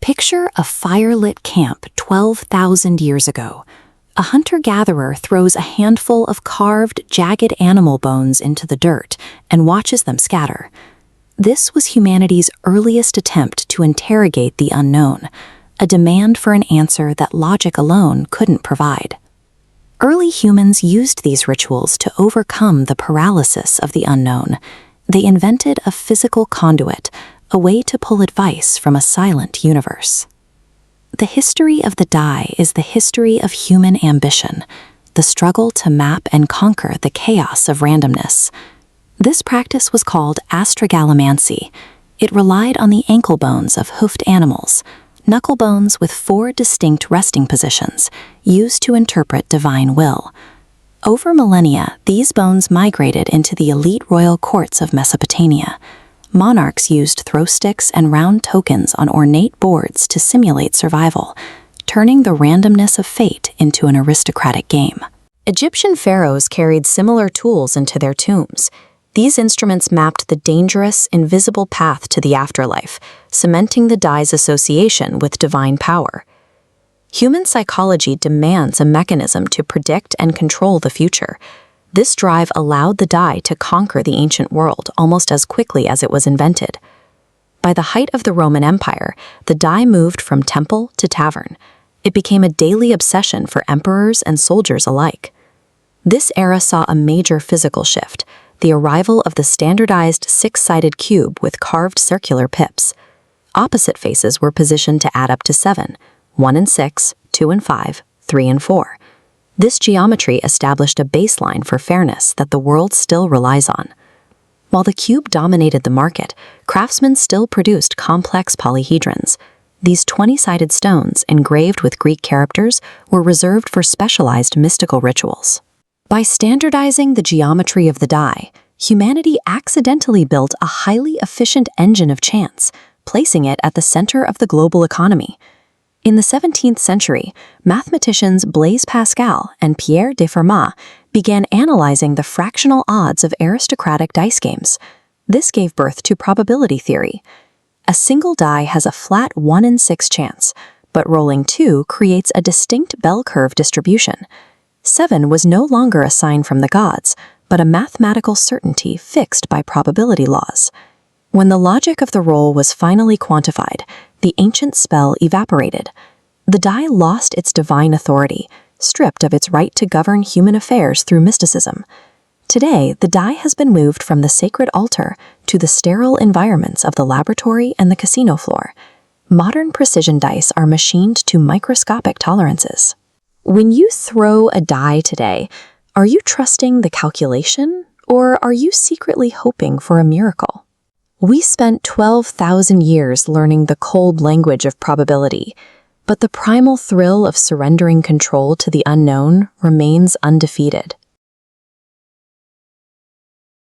Picture a firelit camp 12,000 years ago. A hunter-gatherer throws a handful of carved, jagged animal bones into the dirt and watches them scatter. This was humanity's earliest attempt to interrogate the unknown, a demand for an answer that logic alone couldn't provide. Early humans used these rituals to overcome the paralysis of the unknown. They invented a physical conduit, a way to pull advice from a silent universe. The history of the die is the history of human ambition, the struggle to map and conquer the chaos of randomness. This practice was called astrogalomancy. It relied on the ankle bones of hoofed animals, knuckle bones with 4 distinct resting positions, used to interpret divine will. Over millennia, these bones migrated into the elite royal courts of Mesopotamia. Monarchs used throw sticks and round tokens on ornate boards to simulate survival, turning the randomness of fate into an aristocratic game. Egyptian pharaohs carried similar tools into their tombs. These instruments mapped the dangerous, invisible path to the afterlife, cementing the die's association with divine power. Human psychology demands a mechanism to predict and control the future. This drive allowed the die to conquer the ancient world almost as quickly as it was invented. By the height of the Roman Empire, the die moved from temple to tavern. It became a daily obsession for emperors and soldiers alike. This era saw a major physical shift, the arrival of the standardized 6-sided cube with carved circular pips. Opposite faces were positioned to add up to 7, 1 and 6, 2 and 5, 3 and 4. This geometry established a baseline for fairness that the world still relies on. While the cube dominated the market, craftsmen still produced complex polyhedrons. These 20-sided stones, engraved with Greek characters, were reserved for specialized mystical rituals. By standardizing the geometry of the die, humanity accidentally built a highly efficient engine of chance, placing it at the center of the global economy. In the 17th century, mathematicians Blaise Pascal and Pierre de Fermat began analyzing the fractional odds of aristocratic dice games. This gave birth to probability theory. A single die has a flat 1 in 6 chance, but rolling 2 creates a distinct bell curve distribution. 7 was no longer a sign from the gods, but a mathematical certainty fixed by probability laws. When the logic of the roll was finally quantified, the ancient spell evaporated. The die lost its divine authority, stripped of its right to govern human affairs through mysticism. Today, the die has been moved from the sacred altar to the sterile environments of the laboratory and the casino floor. Modern precision dice are machined to microscopic tolerances. When you throw a die today, are you trusting the calculation, or are you secretly hoping for a miracle? We spent 12,000 years learning the cold language of probability, but the primal thrill of surrendering control to the unknown remains undefeated.